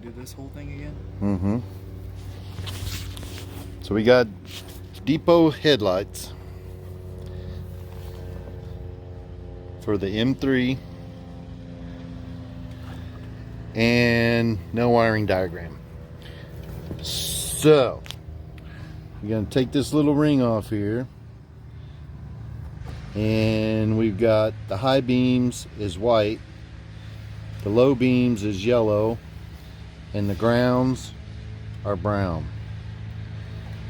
do this whole thing again? Mm-hmm. So we got Depo Headlights for the M3 and no wiring diagram. So we're going to take this little ring off here, and we've got the high beams is white, the low beams is yellow, and the grounds are brown.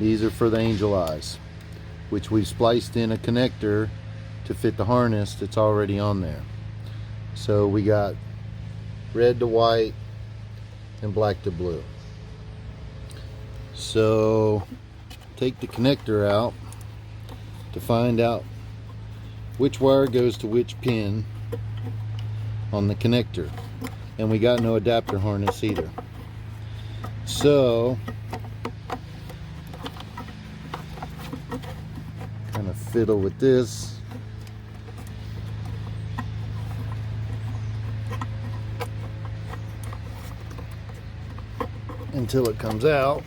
These are for the angel eyes, which we've spliced in a connector to fit the harness that's already on there. So we got red to white and black to blue. So take the connector out to find out which wire goes to which pin on the connector. And we got no adapter harness either. So kind of fiddle with this. Until it comes out.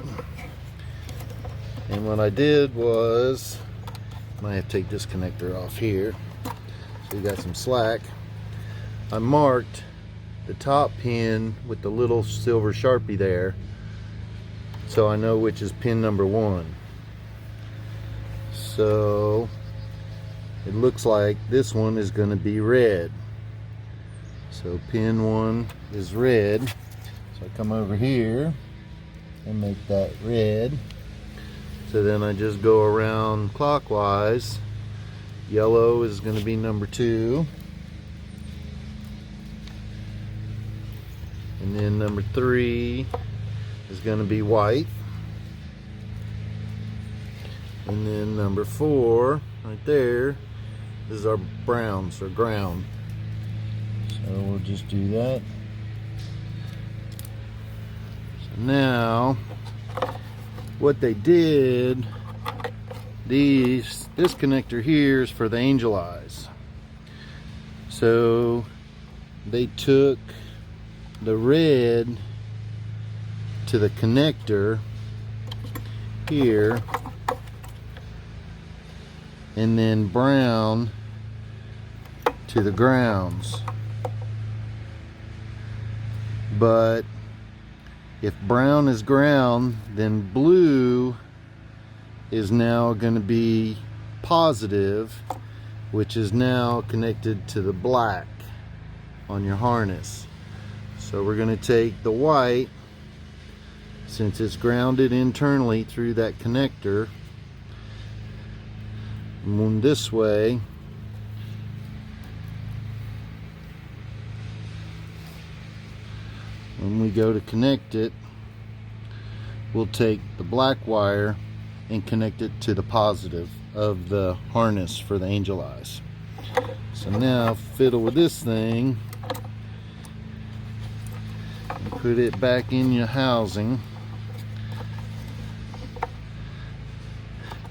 And what I did was, I might have to take this connector off here so you got some slack. I marked the top pin with the little silver Sharpie there, so I know which is pin number 1. So it looks like this one is going to be red. So pin 1 is red. So I come over here and make that red. So then I just go around clockwise. Yellow is going to be number 2. And then number 3 is going to be white. And then number 4 right there is our browns or ground. So we'll just do that. So now what they did, this connector here is for the angel eyes. So they took the red to the connector here, and then brown to the grounds. But if brown is ground, then blue is now going to be positive, which is now connected to the black on your harness. So we're going to take the white, since it's grounded internally through that connector, move this way. When we go to connect it, we'll take the black wire and connect it to the positive of the harness for the angel eyes. So now fiddle with this thing and put it back in your housing.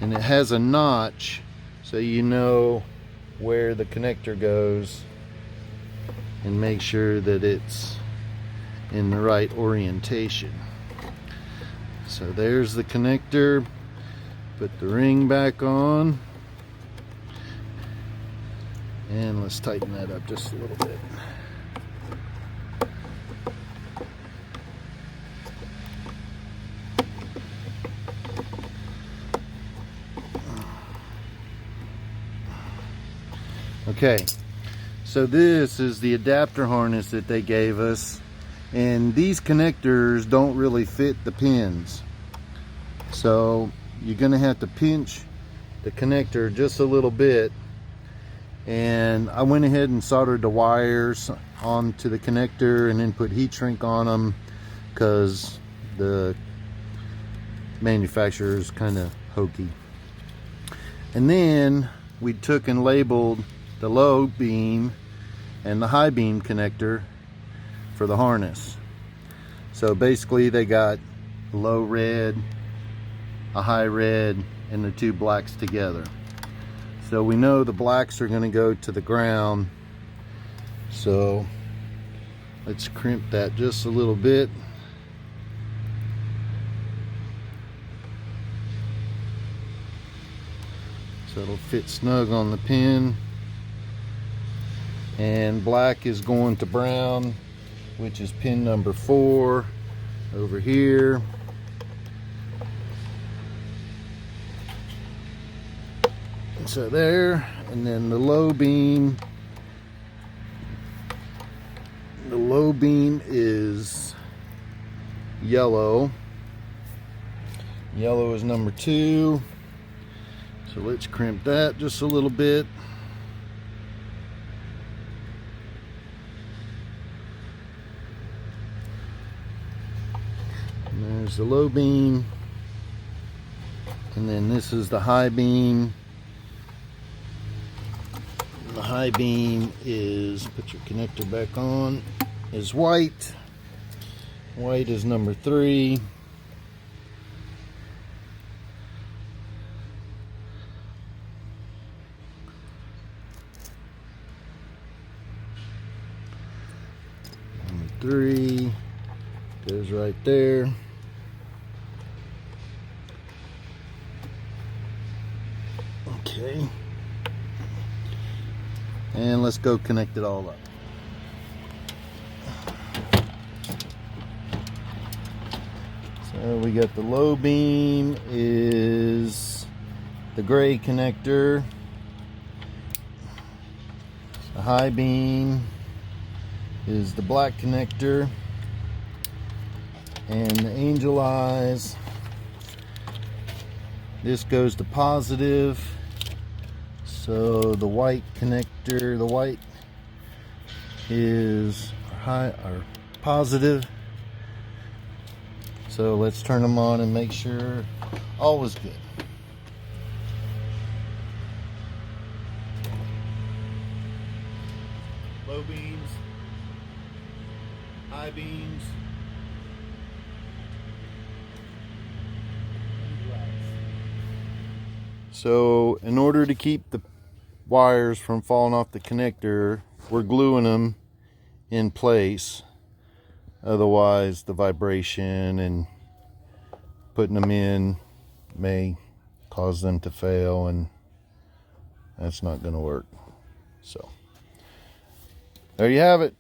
And it has a notch so you know where the connector goes, and make sure that it's in the right orientation. So there's the connector. Put the ring back on, and let's tighten that up just a little bit. Okay, so this is the adapter harness that they gave us, and these connectors don't really fit the pins, so you're going to have to pinch the connector just a little bit. And I went ahead and soldered the wires onto the connector and then put heat shrink on them, because the manufacturer is kind of hokey. And then we took and labeled the low beam and the high beam connector for the harness. So basically they got a low red, a high red, and the two blacks together. So we know the blacks are going to go to the ground. So let's crimp that just a little bit. so it'll fit snug on the pin. And black is going to brown, which is pin number 4 over here. So there, and then the low beam is yellow. Yellow is number 2. So let's crimp that just a little bit. And there's the low beam. And then this is the high beam. And the high beam is, put your connector back on, is white. White is number 3. Number 3 goes right there. Okay. And let's go connect it all up. So we got the low beam is the gray connector. The high beam is the black connector. And the angel eyes, this goes to positive. So the white connector, the white is high or positive. So let's turn them on and make sure all was good. Low beams, high beams, so in order to keep the wires from falling off the connector, we're gluing them in place. Otherwise the vibration and putting them in may cause them to fail, and that's not going to work. So there you have it.